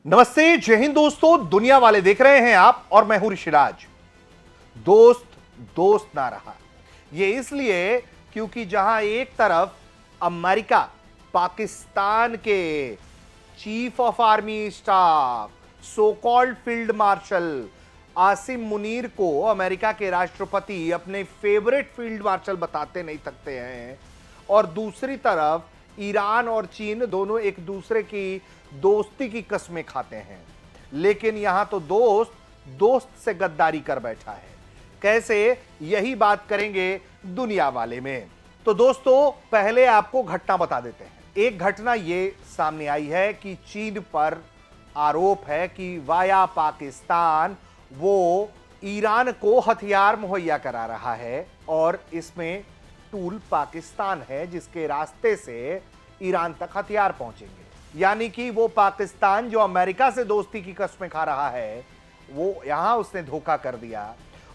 नमस्ते, जय हिंद दोस्तों। दुनिया वाले देख रहे हैं आप और मैं हूं ऋषिराज। दोस्त दोस्त ना रहा, ये इसलिए क्योंकि जहां एक तरफ अमेरिका पाकिस्तान के chief of army staff, so called field marshal Asim Munir को अमेरिका के राष्ट्रपति अपने फेवरेट फील्ड मार्शल बताते नहीं थकते हैं, और दूसरी तरफ ईरान और चीन दोनों एक दूसरे की दोस्ती की कस्में खाते हैं। लेकिन यहां तो दोस्त दोस्त से गद्दारी कर बैठा है। कैसे, यही बात करेंगे दुनिया वाले में। तो दोस्तों, पहले आपको घटना बता देते हैं। एक घटना ये सामने आई है कि चीन पर आरोप है कि वाया पाकिस्तान वो ईरान को हथियार मुहैया करा रहा है, और इसमें टूल पाकिस्तान है जिसके रास्ते से ईरान तक हथियार पहुंचेंगे। यानी कि वो पाकिस्तान जो अमेरिका से दोस्ती की कस्में खा रहा है, वो यहां उसने धोखा कर दिया।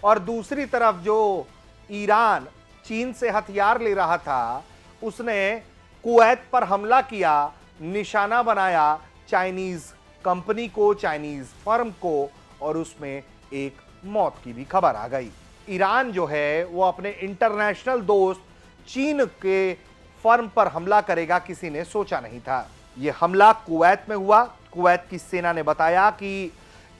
और दूसरी तरफ जो ईरान चीन से हथियार ले रहा था, उसने कुवैत पर हमला किया, निशाना बनाया चाइनीज कंपनी को, चाइनीज फर्म को, और उसमें एक मौत की भी खबर आ गई। ईरान जो है वो अपने इंटरनेशनल दोस्त चीन के फर्म पर हमला करेगा, किसी ने सोचा नहीं था। यह हमला कुवैत में हुआ। कुवैत की सेना ने बताया कि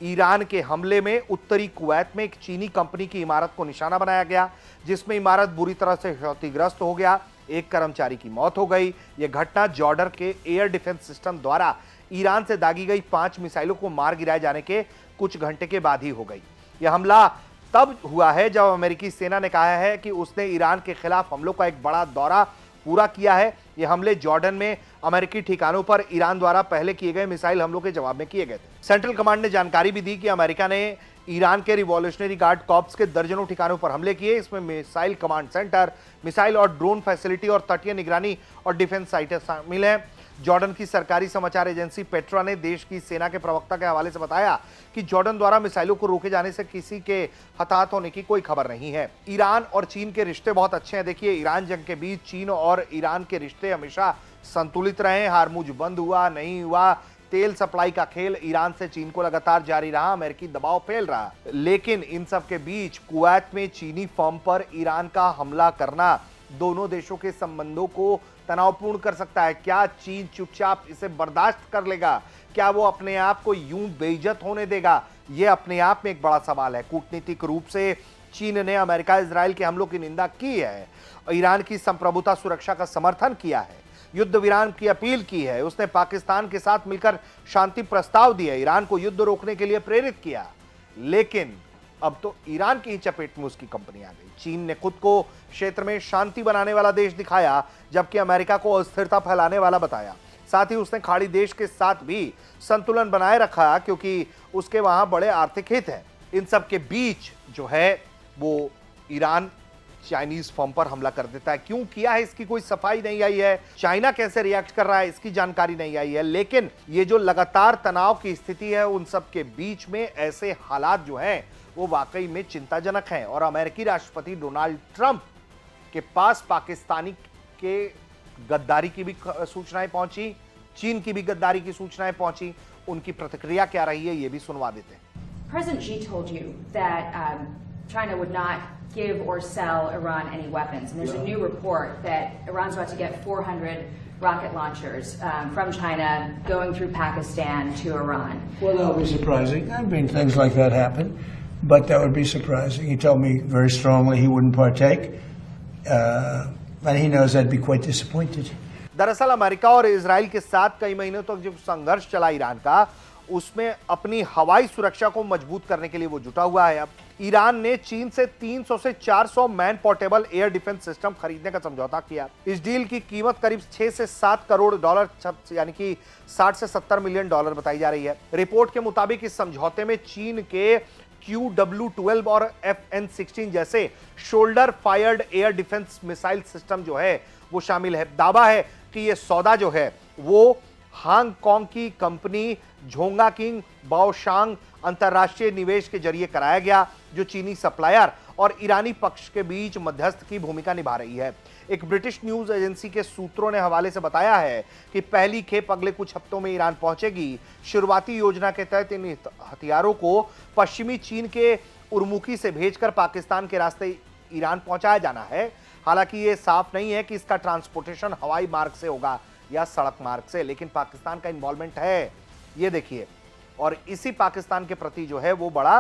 ईरान के हमले में उत्तरी कुवैत में एक चीनी कंपनी की इमारत को निशाना बनाया गया, जिसमें इमारत बुरी तरह से क्षतिग्रस्त हो गया। एक कर्मचारी की मौत हो गई। यह घटना जॉर्डन के एयर डिफेंस सिस्टम द्वारा ईरान से दागी गई 5 मिसाइलों को मार गिराए जाने के कुछ घंटे के बाद ही हो गई। यह हमला तब हुआ है जब अमेरिकी सेना ने कहा है कि उसने ईरान के खिलाफ हमलों का एक बड़ा दौरा पूरा किया है। ये हमले जॉर्डन में अमेरिकी ठिकानों पर ईरान द्वारा पहले किए गए मिसाइल हमलों के जवाब में किए गए थे। सेंट्रल कमांड ने जानकारी भी दी कि अमेरिका ने ईरान के रिवॉल्यूशनरी गार्ड कॉर्प्स के दर्जनों ठिकानों पर हमले किए। इसमें मिसाइल कमांड सेंटर, मिसाइल और ड्रोन फैसिलिटी और तटीय निगरानी और डिफेंस साइटें शामिल हैं। जॉर्डन की सरकारी समाचार एजेंसी पेट्रा ने देश की सेना के प्रवक्ता के हवाले से बताया कि जॉर्डन द्वारा मिसाइलों को रोके जाने से किसी के हताहत होने की कोई खबर नहीं है। ईरान और चीन के रिश्ते बहुत अच्छे हैं। देखिए, ईरान जंग के बीच चीन और ईरान के रिश्ते हमेशा संतुलित रहे। हारमुज बंद हुआ नहीं हुआ, तेल सप्लाई का खेल ईरान से चीन को लगातार जारी रहा, अमेरिकी दबाव फैल रहा। लेकिन इन सब के बीच कुवैत में चीनी फर्म पर ईरान का हमला करना दोनों देशों के संबंधों को तनावपूर्ण कर सकता है। क्या चीन चुपचाप इसे बर्दाश्त कर लेगा? क्या वो अपने आप को यूं बेइज्जत होने देगा? यह अपने आप में एक बड़ा सवाल है। कूटनीतिक रूप से चीन ने अमेरिका इजराइल के हमलों की निंदा की है, ईरान की संप्रभुता सुरक्षा का समर्थन किया है, युद्ध विराम की अपील की है, उसने पाकिस्तान के साथ मिलकर शांति प्रस्ताव दिया, ईरान को युद्ध रोकने के लिए प्रेरित किया। लेकिन अब तो ईरान की ही चपेट में उसकी कंपनी आ गई। चीन ने खुद को क्षेत्र में शांति बनाने वाला देश दिखाया, जबकि अमेरिका को अस्थिरता फैलाने वाला बताया। साथ ही उसने खाड़ी देश के साथ भी संतुलन बनाए रखा, क्योंकि उसके वहां बड़े आर्थिक हित हैं। इन सब के बीच जो है वो ईरान चाइनीज फर्म पर हमला कर देता है। क्यों किया है इसकी कोई सफाई नहीं आई है। चाइना कैसे रिएक्ट कर रहा है इसकी जानकारी नहीं आई है। लेकिन ये जो लगातार तनाव की स्थिति है, उन सब के बीच में ऐसे हालात जो हैं वो वाकई में चिंताजनक हैं। और अमेरिकी राष्ट्रपति डोनाल्ड ट्रंप के पास पाकिस्तानी के गद्दारी की भी सूचनाएं पहुंची, चीन की भी गद्दारी की सूचनाएं पहुंची। उनकी प्रतिक्रिया क्या रही है, ये भी सुनवा देते हैं। President Xi told you that China would not give or sell Iran any weapons. And there's a new report that Iran's about to get 400 rocket launchers from China going through Pakistan to Iran. Well, that would be surprising. I mean, things like that happen, but that would be surprising. He told me very strongly he wouldn't partake, and he knows I'd be quite disappointed. दरअसल America और Israel के साथ कई महीनों तक जो संघर्ष चला ईरान का, उसमें अपनी हवाई सुरक्षा को मजबूत करने के लिए वो जुटा हुआ है। अब ईरान ने चीन से 300 से 400 man portable air defence system खरीदने का समझौता किया। इस डील की कीमत करीब 6 से 7 करोड़ डॉलर, यानी कि 60 से 70 मिलियन डॉलर बताई जा रही है। रिपोर्ट के मुताबिक इस समझौते में चीन के QW-12 और FN-16 जैसे shoulder fired air defence missile system जो है वो शामिल है। दावा है कि यह सौदा जो है वो हांगकांग की कंपनी झोंगा किंग बाओशांग अंतरराष्ट्रीय निवेश के जरिए कराया गया, जो चीनी सप्लायर और ईरानी पक्ष के बीच मध्यस्थ की भूमिका निभा रही है। एक ब्रिटिश न्यूज एजेंसी के सूत्रों ने हवाले से बताया है कि पहली खेप अगले कुछ हफ्तों में ईरान पहुंचेगी। शुरुआती योजना के तहत इन हथियारों को पश्चिमी चीन के उर्मुखी से भेजकर पाकिस्तान के रास्ते ईरान पहुंचाया जाना है। हालांकि यह साफ नहीं है कि इसका ट्रांसपोर्टेशन हवाई मार्ग से होगा या सड़क मार्ग से, लेकिन पाकिस्तान का इन्वॉल्वमेंट है, ये देखिए। और इसी पाकिस्तान के प्रति जो है वो बड़ा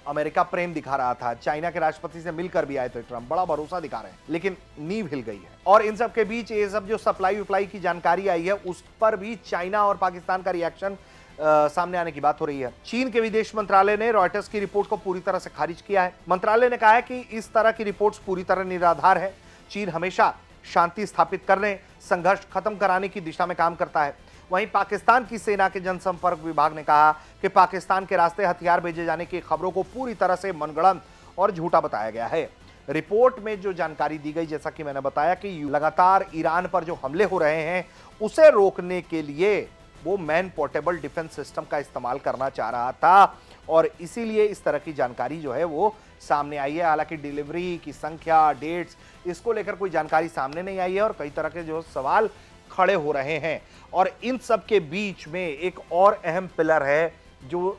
अमेरिका प्रेम दिखा रहा था। चाइना के राष्ट्रपति से मिलकर भी आए थे ट्रंप, बड़ा भरोसा दिखा रहे हैं, लेकिन नींव हिल गई है। और इन सब के बीच ये सब जो सप्लाई उपलाई की जानकारी आई है उस पर भी चाइना और पाकिस्तान का रिएक्शन सामने आने की बात हो रही है। चीन के विदेश मंत्रालय ने रॉयटर्स की रिपोर्ट को पूरी तरह से खारिज किया है। मंत्रालय ने कहा है कि इस तरह की रिपोर्ट्स पूरी तरह निराधार है। चीन हमेशा शांति स्थापित करने, संघर्ष खत्म कराने की दिशा में काम करता है। वहीं पाकिस्तान की सेना के जनसंपर्क विभाग ने कहा कि पाकिस्तान के रास्ते हथियार भेजे जाने की खबरों को पूरी तरह से मनगढ़ंत और झूठा बताया गया है। रिपोर्ट में जो जानकारी दी गई, जैसा कि मैंने बताया कि लगातार ईरान पर जो हमले हो रहे हैं उसे रोकने के लिए वो मैन पोर्टेबल डिफेंस सिस्टम का इस्तेमाल करना चाह रहा था और इसीलिए इस तरह की जानकारी जो है वो सामने आई है। हालांकि डिलीवरी की संख्या, डेट्स, इसको लेकर कोई जानकारी सामने नहीं आई है और कई तरह के जो सवाल खड़े हो रहे हैं। और इन सब के बीच में एक और अहम पिलर है जो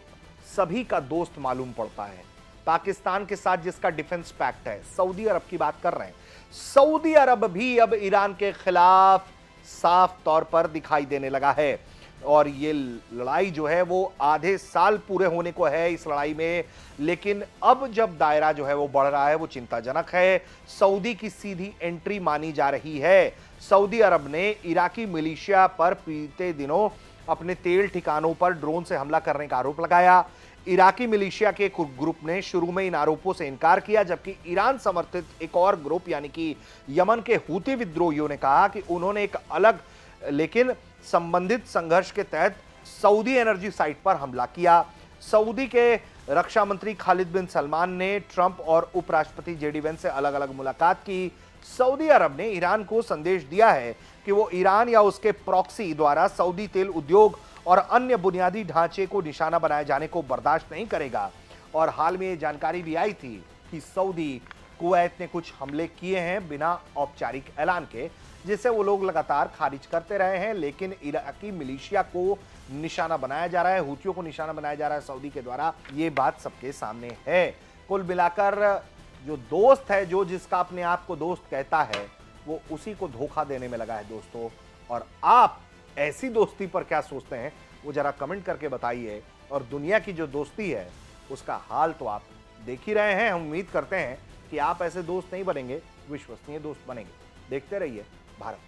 सभी का दोस्त मालूम पड़ता है, पाकिस्तान के साथ जिसका डिफेंस पैक्ट है, सऊदी अरब की बात कर रहे हैं। सऊदी अरब भी अब ईरान के खिलाफ साफ तौर पर दिखाई देने लगा है और ये लड़ाई जो है वो आधे साल पूरे होने को है इस लड़ाई में, लेकिन अब जब दायरा जो है वो बढ़ रहा है वो चिंताजनक है। सऊदी की सीधी एंट्री मानी जा रही है। सऊदी अरब ने इराकी मिलिशिया पर बीते दिनों अपने तेल ठिकानों पर ड्रोन से हमला करने का आरोप लगाया। इराकी मिलिशिया के एक ग्रुप ने शुरू में इन आरोपों से इनकार किया, जबकि ईरान समर्थित एक और ग्रुप यानी कि यमन के हूती विद्रोहियों ने कहा कि उन्होंने एक अलग लेकिन संबंधित संघर्ष के तहत सऊदी एनर्जी साइट पर हमला किया। सऊदी के रक्षा मंत्री खालिद बिन सलमान ने ट्रंप और उपराष्ट्रपति जेडी वेंस से अलग अलग मुलाकात की। सऊदी अरब ने ईरान को संदेश दिया है कि वो ईरान या उसके प्रॉक्सी द्वारा सऊदी तेल उद्योग और अन्य बुनियादी ढांचे को निशाना बनाए जाने को बर्दाश्त नहीं करेगा। और हाल में ये जानकारी भी आई थी कि सऊदी कुवैत ने कुछ हमले किए हैं बिना औपचारिक ऐलान के, जिसे वो लोग लगातार खारिज करते रहे हैं, लेकिन इराकी मिलिशिया को निशाना बनाया जा रहा है, हूतियों को निशाना बनाया जा रहा है सऊदी के द्वारा। ये बात सबके सामने है। कुल मिलाकर जो दोस्त है, जो जिसका अपने आप को दोस्त कहता है, वो उसी को धोखा देने में लगा है दोस्तों। और आप ऐसी दोस्ती पर क्या सोचते हैं वो जरा कमेंट करके बताइए। और दुनिया की जो दोस्ती है उसका हाल तो आप देख ही रहे हैं। हम उम्मीद करते हैं कि आप ऐसे दोस्त नहीं बनेंगे, विश्वसनीय दोस्त बनेंगे। देखते रहिए भारत।